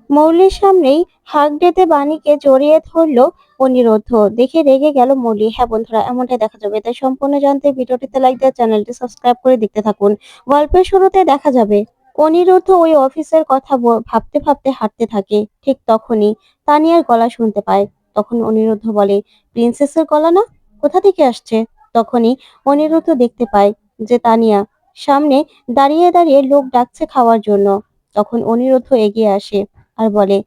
মৌলির সামনেই হাঁক দিতে বাণীকে জড়িয়ে ধরলো অনিরুদ্ধ। দেখে রেগে গেল মৌলি। হ্যাঁ বন্ধুরা, এমনটাই দেখা যাবে। তাই সম্পূর্ণ জানতে ভিডিওটিতে লাইক দিয়ে চ্যানেলটি সাবস্ক্রাইব করে দেখতে থাকুন। গল্পের শুরুতে দেখা যাবে অনিরুদ্ধ ওই অফিসের কথা ভাবতে ভাবতে হাঁটতে থাকে। ঠিক তখনই তানিয়ার গলা শুনতে পায়। তখন অনিরুদ্ধ বলে, প্রিন্সেসের গলা না? কোথা থেকে আসছে? তখনই অনিরুদ্ধ দেখতে পায় যে তানিয়া সামনে দাঁড়িয়ে দাঁড়িয়ে লোক ডাকছে খাওয়ার জন্য। তখন অনিরুদ্ধ এগিয়ে আসে আর বলে,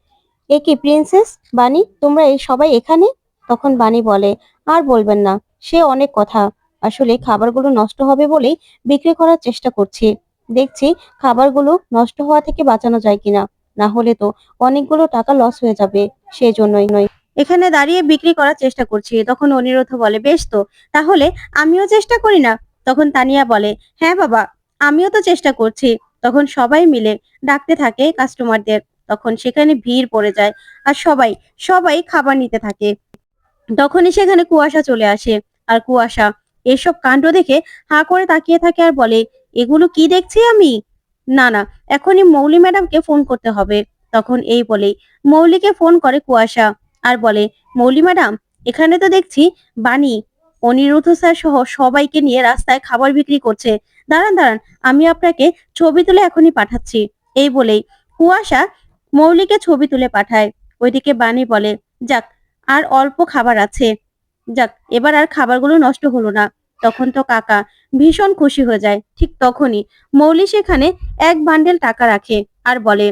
এ কি প্রিন্সেস বানি, তোমরা এই সবাই এখানে? তখন বানি বলে, আর বলবেন না, সে অনেক কথা। আসলে খাবারগুলো নষ্ট হবে বলেই বিক্রি করার চেষ্টা করছি। দেখছি খাবারগুলো নষ্ট হওয়া থেকে বাঁচানো যায় কিনা, না হলে তো অনেকগুলো টাকা লস হয়ে যাবে। সেই জন্যই নয়, এখানে দাঁড়িয়ে বিক্রি করার চেষ্টা করছি। তখন অনিরুদ্ধ বলে, বেশ তো, তাহলে আমিও চেষ্টা করি না? তখন তানিয়া বলে, হ্যাঁ বাবা, আমিও তো চেষ্টা করছি। তখন সবাই মিলে ডাকতে থাকে কাস্টমারদের। তখন সেখানে ভিড় পড়ে যায় আর সবাই সবাই খাবার নিতে থাকে। তখনই সেখানে কুয়াশা চলে আসে। আর কুয়াশা এসব কাণ্ড দেখে হাঁ করে তাকিয়ে থাকে আর বলে, এগুলো কি দেখছি আমি? না না, এখনই মৌলি ম্যাডামকে ফোন করতে হবে। তখন এই বলেই মৌলিকে ফোন করে কুয়াশা আর বলে, মৌলি ম্যাডাম, এখানে তো দেখছি বাণী অনিরুদ্ধ স্যার সহ সবাইকে নিয়ে রাস্তায় খাবার বিক্রি করছে। দাঁড়ান দাঁড়ান, আমি আপনাকে ছবি তুলে এখনই পাঠাচ্ছি। এই বলেই কুয়াশা মৌলিকে ছবি তুলে পাঠায়। ওইদিকে বাণী বলে, যাক, আর অল্প খাবার আছে। যাক, এবার আর খাবারগুলো নষ্ট হলো না। তখন তো কাকা ভীষণ খুশি হয়ে যায়। ঠিক তখনই মৌলি সেখানে এক বান্ডেল টাকা রাখে আর বলে,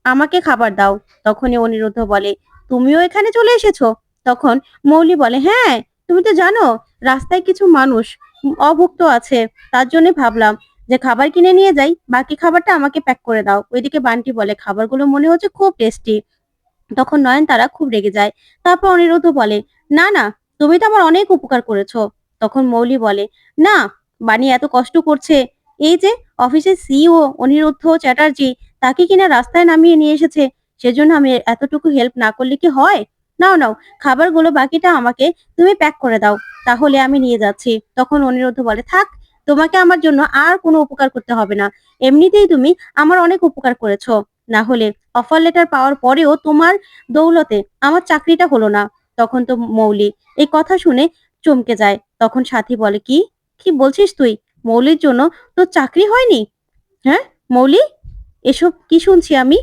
আমাকে খাবার দাও। তখনই অনিরুদ্ধ বলে, তুমিও এখানে চলে এসেছো? তখন মৌলি বলে, হ্যাঁ, তুমি তো জানো রাস্তায় কিছু মানুষ অভুক্ত আছে, তার জন্য ভাবলাম যে খাবার কিনে নিয়ে যাই, বাকি খাবারটা আমাকে প্যাক করে দাও। ওইদিকে বান্টি বলে, খাবারগুলো মনে হচ্ছে খুব টেস্টি। তখন নয়নতারা খুব রেগে যায়। তারপর অনিরুদ্ধ বলে, না না, তুমি তো আমার অনেক উপকার করেছো। তখন মৌলি বলে, না, বানি এত কষ্ট করছে, এই যে অফিসের সিইও অনিরুদ্ধ চ্যাটার্জি, তাকে কিনা রাস্তায় নামিয়ে নিয়ে এসেছে, সেজন্য আমি এতটুকু হেল্প না করলে কি হয়? নাও নাও, খাবারগুলো বাকিটা আমাকে তুমি প্যাক করে দাও, তাহলে আমি নিয়ে যাচ্ছি। তখন অনিরুদ্ধ বলে, থাক, তোমাকে আমার জন্য আর কোনো উপকার করতে হবে না। এমনিতেই তুমি আমার অনেক উপকার করেছো। না হলে অফার লেটার পাওয়ার পরেও তোমার দৌলতে আমার চাকরিটা হলো না। তখন তো মৌলি এই কথা শুনে চমকে যায়। তখন সাথী বলে, কি কি বলছিস তুই? মৌলির জন্য তোর চাকরি হয়নি? হ্যাঁ মৌলি, এসব কি শুনছি আমি?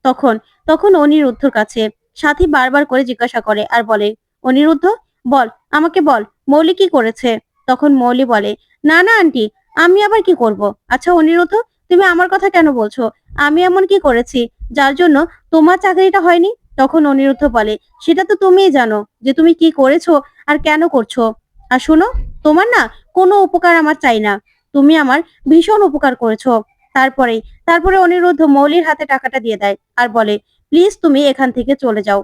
তখন তখন অনিরুদ্ধর কাছে সাথী বারবার করে জিজ্ঞাসা করে আর বলে, অনিরুদ্ধ, বল, আমাকে বল, মৌলি কি করেছে? তখন মৌলি বলে, না না আন্টি, আমি আবার কি করব? আচ্ছা অনিরুদ্ধ, তুমি আমার কথা কেন বলছো? আমি এমন কি করেছি যার জন্য তোমার চাকরিটা হয়নি? তখন অনিরুদ্ধ বলে, সেটা তো তুমিই জানো যে তুমি কি করেছো আর কেন করছো। আর শোনো, তোমার না কোনো উপকার আমার চাই না। তুমি আমার ভীষণ উপকার করেছো। তারপরেই তারপরে অনিরুদ্ধ মৌলির হাতে টাকাটা দিয়ে দেয় আর বলে, প্লিজ তুমি এখান থেকে চলে যাও।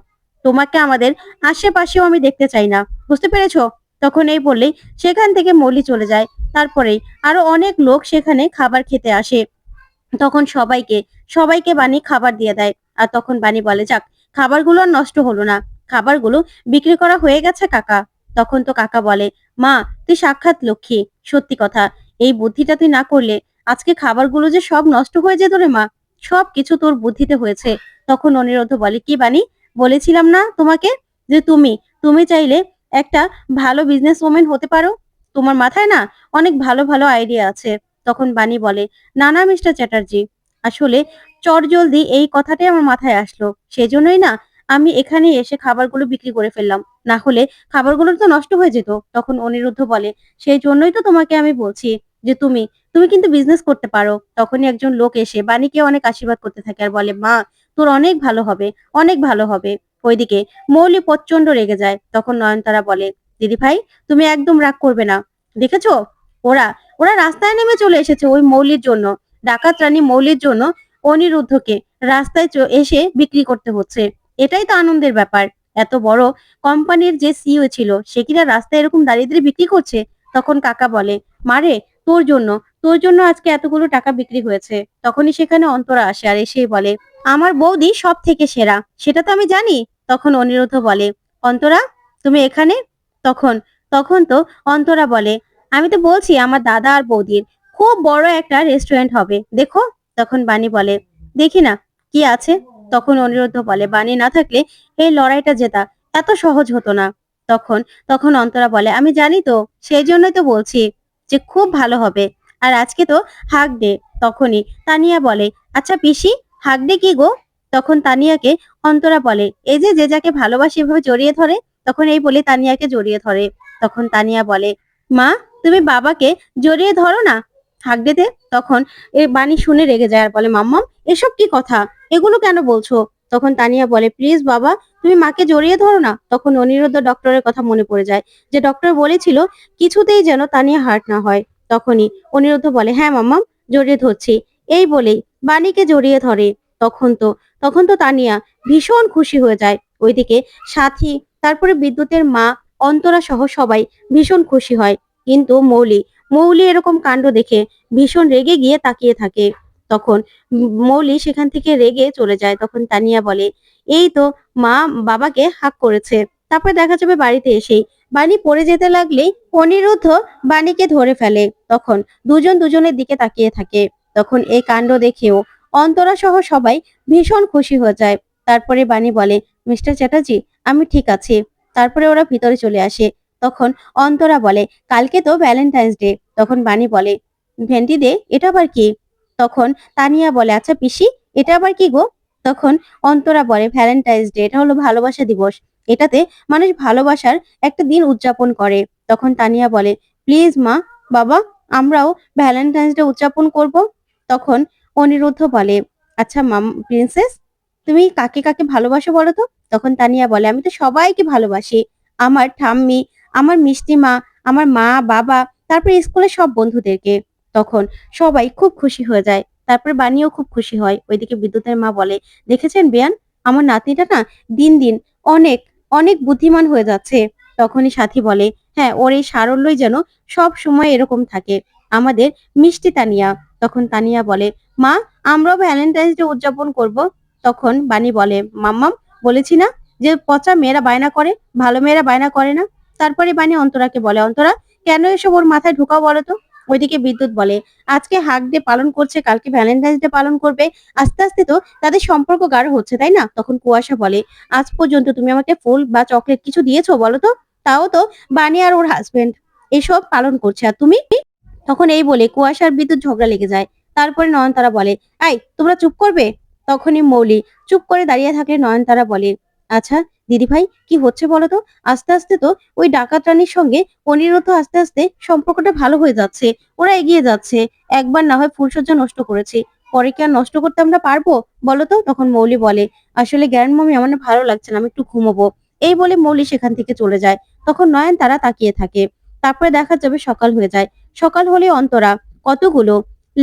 তোমাকে আমাদের আশেপাশেও আমি দেখতে চাই না। বুঝতে পেরেছো? তখন এই বললেই সেখান থেকে মৌলি চলে যায়। তারপরেই আরো অনেক লোক সেখানে খাবার খেতে আসে। তখন সবাইকে সবাইকে বানি খাবার দিয়ে দেয়। আর তখন বানি বলে, যাক, খাবারগুলো আর নষ্ট হলো না, খাবারগুলো বিক্রি করা হয়ে গেছে কাকা। তখন তো কাকা বলে, মা, তুই সাক্ষাৎ লক্ষ্মী। সত্যি কথা, এই বুদ্ধিটা তুই না করলে আজকে খাবারগুলো যে সব নষ্ট হয়ে যেত রে মা। সব কিছু তোর বুদ্ধিতে হয়েছে। তখন অনিরুদ্ধ বলে, কি বানি, বলেছিলাম না তোমাকে যে তুমি তুমি চাইলে একটা ভালো বিজনেস ওমেন হতে পারো। তোমার মাথায় না অনেক ভালো ভালো আইডিয়া আছে। তখন বানি বলে, না না মিস্টার চ্যাটার্জি, আসলে চটজলদি এই কথাটাই আমার মাথায় আসলো, সেজন্যই না আমি এখানে এসে খাবারগুলো বিক্রি করে ফেললাম, না হলে খাবারগুলো তো নষ্ট হয়ে যেত। তখন অনিরুদ্ধ বলে, সেই জন্যই তো তোমাকে আমি বলছি যে তুমি তুমি কিন্তু বিজনেস করতে পারো। তখনই একজন লোক এসে বাণীকে অনেক আশীর্বাদ করতে থাকে আর বলে, মা, তোর অনেক ভালো হবে, অনেক ভালো হবে। ওইদিকে মৌলি প্রচন্ড রেগে যায়। তখন নয়নতারা বলে, দিদি ভাই, তুমি একদম রাগ করবে না। দেখেছো, ওরা ওরা রাস্তায় নেমে চলে এসেছে ওই মৌলির জন্য। ডাকাত রানী মৌলির জন্য অনিরুদ্ধকে রাস্তায় এসে বিক্রি করতে হচ্ছে। এটাই তো আনন্দের ব্যাপার। এত বড় কোম্পানির যে সিইও ছিল, সে কিনা রাস্তায় এরকম দাঁড়িয়ে দাঁড়িয়ে বিক্রি করছে। তখন কাকা বলে, মারে, তোর জন্য তোর জন্য আজকে এতগুলো টাকা বিক্রি হয়েছে। তখনই সেখানে অন্তরা আসে আর এসেই বলে, আমার বৌদি সব থেকে সেরা, সেটা তো আমি জানি। তখন অনিরুদ্ধ বলে, অন্তরা, তুমি এখানে? তখন তখন তো অন্তরা বলে, আমি তো বলছি আমার দাদা আর বৌদির খুব বড় একটা রেস্টুরেন্ট হবে, দেখো। তখন বানি বলে, দেখি না কি আছে। তখন অনিরুদ্ধ বলে, বাণী না থাকলে এই লড়াইটা জেতা এত সহজ হতো না। তখন তখন অন্তরা বলে, আমি জানি তো, সেই জন্যই তো বলছি যে খুব ভালো হবে। আর আজকে তো হাক ডে। তখনই তানিয়া বলে, আচ্ছা পিসি, হাক ডে কি গো? তখন তানিয়াকে অন্তরা বলে, এই যে যে যাকে ভালোবাসে এভাবে জড়িয়ে ধরে। তখন এই বলে তানিয়াকে জড়িয়ে ধরে। তখন তানিয়া বলে, মা, তুমি বাবাকে জড়িয়ে ধরো না হাক ডেতে। তখন এই বাণী শুনে রেগে যায় আর বলে, মাম্মাম, এসব কি কথা, এগুলো কেন বলছো? তখন তানিয়া বলে, প্লিজ বাবা, তুমি মাকে জড়িয়ে ধরো না। তখন অনিরুদ্ধ ডক্টরের কথা মনে পড়ে যায়, যে ডক্টর বলেছিল কিছুতেই যেন তানিয়া হার্ট না হয়। তখনই অনিরুদ্ধ বলে, হ্যাঁ মাম্মাম, জড়িয়ে ধরছি। এই বলেই বাণীকে জড়িয়ে ধরে। তখন তো তানিয়া ভীষণ খুশি হয়ে যায়। ওইদিকে সাথী, তারপরে বিদ্যুতের মা, অন্তরা সহ সবাই ভীষণ খুশি হয়। কিন্তু মৌলি মৌলি এরকম কাণ্ড দেখে ভীষণ রেগে গিয়ে তাকিয়ে থাকে। তখন মৌলি সেখান থেকে রেগে চলে যায়। তখন তানিয়া বলে, এই তো মা বাবাকে হাক করেছে। তারপর দেখা যাবে বাড়িতে এসেই বাণী পড়ে যেতে লাগলেই অনিরুদ্ধ বাণীকে ধরে ফেলে। তখন দুজন দুজনের দিকে তাকিয়ে থাকে। তখন এই কাণ্ড দেখেও অন্তরা সহ সবাই ভীষণ খুশি হয়ে যায়। তারপরে বাণী বলে, মিস্টার চ্যাটার্জি, আমি ঠিক আছি। তারপরে ওরা ভিতরে চলে আসে। তখন অন্তরা বলে, কালকে তো ভ্যালেন্টাইন্স ডে। তখন বাণী বলে, ভেন্টি দে, এটা আবার কি? তখন তানিয়া বলে, আচ্ছা পিসি, এটা আবার কি গো? তখন অন্তরা বলে, ভ্যালেন্টাইন্স ডে এটা হলো ভালোবাসা দিবস। এটাতে মানুষ ভালোবাসার একটা দিন উদযাপন করে। তখন তানিয়া বলে, প্লিজ মা, বাবা, আমরাও ভ্যালেন্টাইন্স ডে উদযাপন করব। তখন অনিরুদ্ধ বলে, আচ্ছা মাম প্রিন্সেস, তুমি কাকে কাকে ভালোবাসো বলো তো? তখন তানিয়া বলে, আমি তো সবাইকে ভালোবাসি। আমার ঠাম্মি, আমার মিষ্টি মা, আমার মা, বাবা, তারপরে স্কুলের সব বন্ধুদেরকে। তখন সবাই খুব খুশি হয়ে যায়। তারপরে বানিও খুব খুশি হয়। ওইদিকে বিদ্যুতের মা বলে, দেখেছেন বেয়ান, আমার নাতনিটা না দিন দিন অনেক অনেক বুদ্ধিমান হয়ে যাচ্ছে। তখনই সাথী বলে, হ্যাঁ, ওর এই সারল্যই যেন সব সময় এরকম থাকে, আমাদের মিষ্টি তানিয়া। তখন তানিয়া বলে, মা, আমরাও ভ্যালেন্টাইন্স ডে উদযাপন করব। তখন বানি বলে, মাম্মাম, বলেছি না যে পচা মেয়েরা বায়না করে, ভালো মেয়েরা বায়না করে না। তারপরে বানি অন্তরাকে বলে, অন্তরা, কেন এসব ওর মাথায় ঢুকাও বলো তো? ওইদিকে বিদ্যুৎ বলে, আজকে হাক ডে পালন করছে, কালকে ভ্যালেন্টাইন্স ডে পালন করবে, আস্তে আস্তে তো তাদের সম্পর্ক গাঢ় হচ্ছে, তাই না? তখন কুয়াশা বলে, আজ পর্যন্ত তুমি আমাকে ফুল বা চকলেট কিছু দিয়েছো বলো তো? তাও তো বানি আর ওর হাজবেন্ড এসব পালন করছে, আর তুমি? তখন এই বলে কুয়াশার বিদ্যুৎ ঝগড়া লেগে যায়। তারপরে নয়নতারা বলে, এই তোমরা চুপ করবে? তখনই মৌলি চুপ করে দাঁড়িয়ে থাকলে নয়নতারা বলে, আচ্ছা দিদি ভাই, কি হচ্ছে বলো তো? আস্তে আস্তে তো ওই ডাকাত রানীর সঙ্গে অনিরুদ্ধ আস্তে আস্তে সম্পর্কটা ভালো হয়ে যাচ্ছে, ওরা এগিয়ে যাচ্ছে। একবার না হয় ফুলসজ্জা নষ্ট করেছি, পরে কি আর নষ্ট করতে আমরা পারবো বলো তো? তখন মৌলি বলে, আসলে গ্র্যান্ড মামি, আমার না ভালো লাগছে না, আমি একটু ঘুমোবো। এই বলে মৌলি সেখান থেকে চলে যায়। তখন নয়নতারা তাকিয়ে থাকে। তারপরে দেখা যাবে সকাল হয়ে যায়। সকাল হলে অন্তরা কতগুলো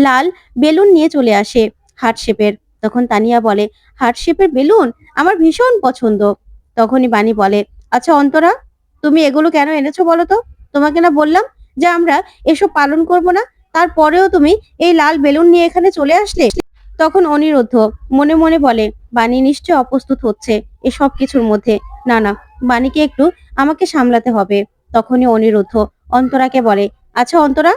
লাল বেলুন নিয়ে চলে আসে, হার্ট শেপের। তখন তানিয়া বলে, হার্ট শেপের বেলুন আমার ভীষণ পছন্দ। তখনই বানি বলে, আচ্ছা অন্তরা, তুমি এগুলো কেন এনেছো বলো তো? তোমাকে না বললাম যে আমরা এসব পালন করব না, তারপরেও তুমি এই লাল বেলুন নিয়ে এখানে চলে আসলে? তখন অনিরুদ্ধ মনে মনে বলে, বানি নিশ্চয় অপ্রস্তুত হচ্ছে এসব কিছুর মধ্যে। না না, বানিকে একটু আমাকে সামলাতে হবে। তখনই অনিরুদ্ধ অন্তরাকে বলে, আচ্ছা অন্তরা,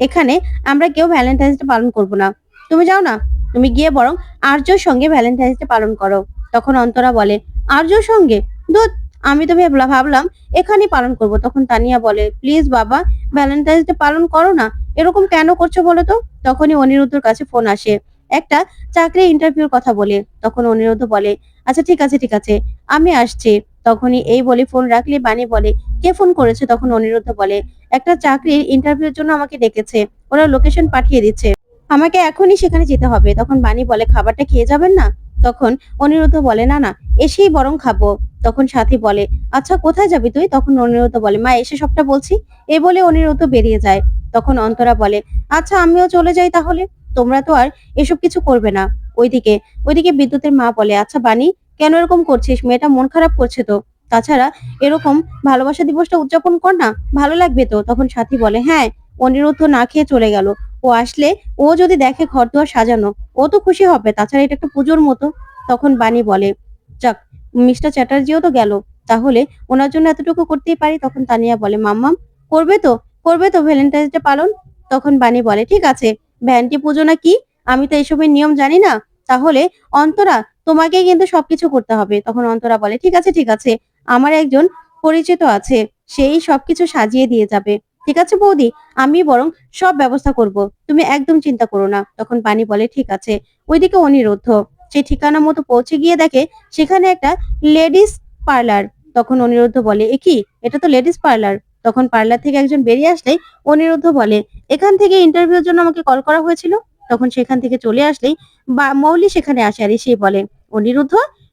এখানে আমরা কেউ ভ্যালেন্টাইন্স ডে পালন করব না, তুমি যাও না, তুমি গিয়ে বরং আর্যর সঙ্গে ভ্যালেন্টাইন্স ডে পালন করো। তখন অন্তরা বলে, আর্যর সঙ্গে? দুধ, আমি তো ভাবলাম এখানেই পালন করব। তখন তানিয়া বলে, প্লিজ বাবা, ভ্যালেন্টাইন্স ডে পালন করো না, এরকম কেন করছো বলো তো? তখনই অনিরুদ্ধর কাছে ফোন আসে, একটা চাকরি ইন্টারভিউর কথা বলে। তখন অনিরুদ্ধ বলে, আচ্ছা ঠিক আছে ঠিক আছে, আমি আসছি। তখনই এই বলে ফোন রাখলে বানি বলে, কে ফোন করেছে? তখন অনিরুদ্ধ বলে, একটা চাকরির ইন্টারভিউর জন্য আমাকে ডেকেছে, ওরা লোকেশন পাঠিয়ে দিচ্ছে, আমাকে এখনই সেখানে যেতে হবে। তখন বানি বলে, খাবারটা খেয়ে যাবেন না? তখন অনিরুদ্ধ বলে, না না, এসেই বরং খাবো। তখন সাথী বলে, আচ্ছা কোথায় যাবি তুই? তখন অনিরুদ্ধ বলে, মা এসে সবটা বলছি। এ বলে অনিরুদ্ধ বেরিয়ে যায়। তখন অন্তরা বলে, আচ্ছা আমিও চলে যাই তাহলে, তোমরা তো আর এসব কিছু করবে না। ওইদিকে ওইদিকে বিদ্যুতের মা বলে, আচ্ছা বানি, কেন এরকম করছিস? মেয়েটা মন খারাপ করছে তো। তাছাড়া এরকম ভালোবাসা দিবসটা উদযাপন কর না, ভালো লাগবে তো। তখন সাথী বলে, হ্যাঁ, অনিরুদ্ধ না খেয়ে চলে গেল, ও আসলে ও যদি দেখে ঘর দুয়ার সাজানো, ও তো খুশি হবে, তাছাড়া এটা একটা পুজোর মতো। তখন বানি বলে, যাক, মিস্টার চ্যাটার্জিও তো গেল, তাহলে ওনার জন্য এতটুকু করতেই পারি। তখন তানিয়া বলে, মাম্মাম, করবে তো, করবে তো ভ্যালেন্টাইন্স ডে পালন? তখন বানি বলে, ঠিক আছে, ভ্যান্টি পুজো না কি, আমি তো এসবের নিয়ম জানি না, তাহলে অন্তরা তোমাকেই কিন্তু সবকিছু করতে হবে। তখন অন্তরা বলে, ঠিক আছে, আমার একজন পরিচিত আছে, সেই সবকিছু সাজিয়ে দিয়ে যাবে। ঠিক আছে বৌদি, আমি বরং সব ব্যবস্থা করব। তুমি একদম চিন্তা করো না। তখন বাণী বলে, ঠিক আছে। ওইদিকে অনিরুদ্ধ সে ঠিকানা মতো পৌঁছে গিয়ে দেখে সেখানে একটা লেডিস পার্লার। তখন অনিরুদ্ধ বলে, এ কি, এটা তো লেডিস পার্লার। তখন পার্লার থেকে একজন বেরিয়ে আসলেই অনিরুদ্ধ বলে, এখান থেকে ইন্টারভিউর জন্য আমাকে কল করা হয়েছিল। তখন সেখান থেকে চলে আসলেই বা মৌলি সেখানে আসে আর এসে বলে, অনিরুদ্ধ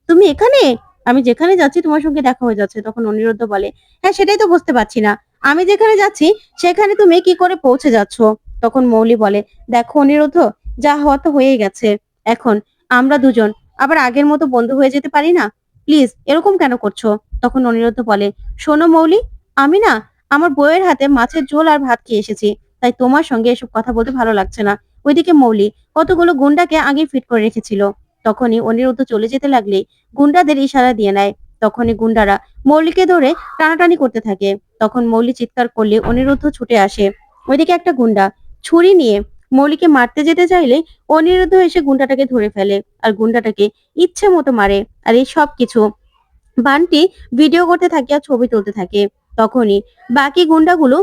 তুমি এখানে? আমি যেখানে যাচ্ছি তোমার সঙ্গে দেখা হয়ে যাচ্ছে। তখন অনিরুদ্ধ বলে, হ্যাঁ সেটাই তো বুঝতে পারছি না, আমি যেখানে যাচ্ছি সেখানে তুমি কি করে পৌঁছে যাচ্ছ? তখন মৌলি বলে, দেখো অনিরুদ্ধ, যা হওয়া তো হয়েই গেছে। এখন আমরা দুজন আবার আগের মতো বন্ধু হয়ে যেতে পারি না? প্লিজ এরকম কেন করছো? তখন অনিরুদ্ধ বলে, শোনো মৌলি, আমি না আমার বউয়ের হাতে মাছের ঝোল আর ভাত খেয়ে এসেছি, তাই তোমার সঙ্গে এসব কথা বলতে ভালো লাগছে না। ওইদিকে মৌলি কতগুলো গুন্ডাকে আগে ফিট করে রেখেছিল। তখনই অনিরুদ্ধ চলে যেতে লাগলে গুন্ডাদের ইশারা দিয়ে নেয়। তখনই গুন্ডারা মৌলিকে ধরে টানাটানি করতে থাকে। তখন মৌলি চিৎকার করলে অনিরুদ্ধ ছুটে আসে। ওইদিকে একটা গুন্ডা ছুরি নিয়ে মৌলিকে মারতে যেতে চাইলে অনিরুদ্ধ এসে গুন্ডাটাকে ধরে ফেলে আর গুন্ডাটাকে ইচ্ছে মতো মারে। আর এই সব কিছু বান্টি ভিডিও করতে থাকে আর ছবি তুলতে থাকে। তখনই বাকি গুন্ডাগুলো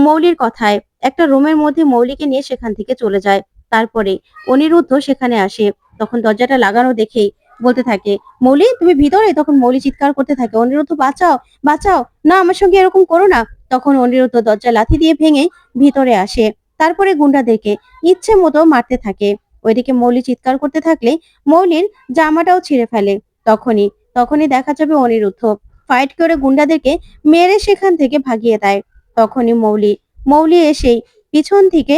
মৌলির কথায় একটা রুমের মধ্যে মৌলিকে নিয়ে সেখান থেকে চলে যায়। তারপরে অনিরুদ্ধ সেখানে আসে। তখন দরজাটা লাগানো দেখেই বলতে থাকে, মৌলি তুমি ভিতরে? তখন মৌলি চিৎকার করতে থাকে, অনিরুদ্ধ বাঁচাও, বাঁচাও, না আমার সঙ্গে এরকম করো না। তখন অনিরুদ্ধ দরজা লাথি দিয়ে ভেঙে ভিতরে আসে। তারপরে গুন্ডাদেরকে ইচ্ছে মতো মারতে থাকে। ওইদিকে মৌলি চিৎকার করতে থাকলে মৌলির জামাটাও ছিঁড়ে ফেলে। তখনই তখনই দেখা যাবে অনিরুদ্ধ ফাইট করে গুন্ডাদেরকে মেরে সেখান থেকে ভাগিয়ে দেয়। তখনই মৌলি মৌলি এসেই পিছন থেকে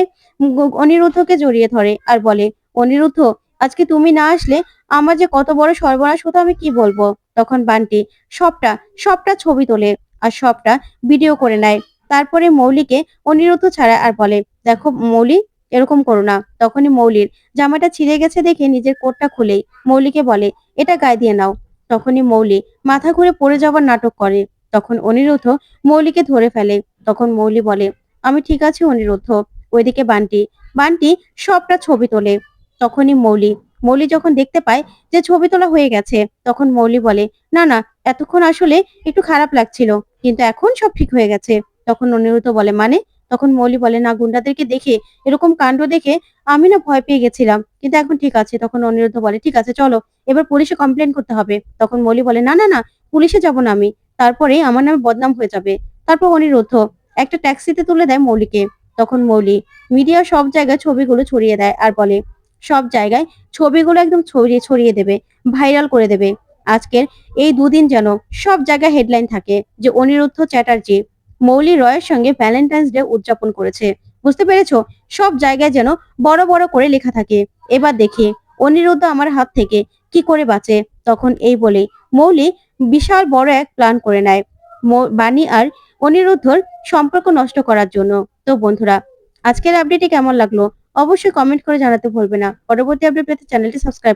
অনিরুদ্ধকে জড়িয়ে ধরে আর বলে, অনিরুদ্ধ আজকে তুমি না আসলে আমার যে কত বড় সর্বনাশ হতো আমি কি বলবো। তখন বান্টি সবটা সবটা ছবি তোলে আর সবটা ভিডিও করে নেয়। তারপরে মৌলিকে অনিরুদ্ধ ছাড়া আর বলে, দেখো মৌলি, এরকম করো না। তখনই মৌলির জামাটা ছিঁড়ে গেছে দেখে নিজের কোটটা খুলেই মৌলিকে বলে, এটা গায়ে দিয়ে নাও। তখনই মৌলি মাথা ঘুরে পড়ে যাওয়ার নাটক করে। তখন অনিরুদ্ধ মৌলিকে ধরে ফেলে। তখন মৌলি বলে, আমি ঠিক আছি অনিরুদ্ধ। ওইদিকে বান্টি বান্টি সবটা ছবি তোলে। তখনই মৌলি মৌলি যখন দেখতে পায় যে ছবি তোলা হয়ে গেছে, তখন মৌলি বলে, না না, এতক্ষণ আসলে একটু খারাপ লাগছিল, কিন্তু এখন সব ঠিক হয়ে গেছে। তখন অনিরুদ্ধ বলে, মানে? তখন মৌলি বলে, না গুন্ডাদেরকে দেখে, এরকম কাণ্ড দেখে আমি না ভয় পেয়ে গেছিলাম, কিন্তু এখন ঠিক আছে। তখন অনিরুদ্ধ বলে, ঠিক আছে চলো, এবার পুলিশে কমপ্লেন করতে হবে। তখন মৌলি বলে, না না না, পুলিশে যাব না আমি, তারপরে আমার নামে বদনাম হয়ে যাবে। তারপর অনিরুদ্ধ একটা ট্যাক্সিতে তুলে দেয় মৌলিকে। তখন মৌলি মিডিয়া সব জায়গায় ছবিগুলো ছড়িয়ে দেয় আর বলে, সব জায়গায় ছবিগুলো একদম ছড়িয়ে ছড়িয়ে দেবে, ভাইরাল করে দেবে। আজকের এই দুদিন যেন সব জায়গায় হেডলাইন থাকে যে অনিরুদ্ধ চ্যাটার্জি মৌলি রয়ের সঙ্গে ভ্যালেন্টাইন্স ডে উদযাপন করেছে। বুঝতে পেরেছো? সব জায়গায় যেন বড় বড় করে লেখা থাকে। এবার দেখি অনিরুদ্ধ আমার হাত থেকে কি করে বাঁচে। তখন এই বলে মৌলি বিশাল বড় এক প্ল্যান করে নেয় বাণী আর অনিরুদ্ধর সম্পর্ক নষ্ট করার জন্য। তো বন্ধুরা, আজকের আপডেটটি কেমন লাগলো অবশ্যই কমেন্ট করে জানাতে ভুলবে না। পরবর্তী আপডেট পেতে চ্যানেলটি সাবস্ক্রাইব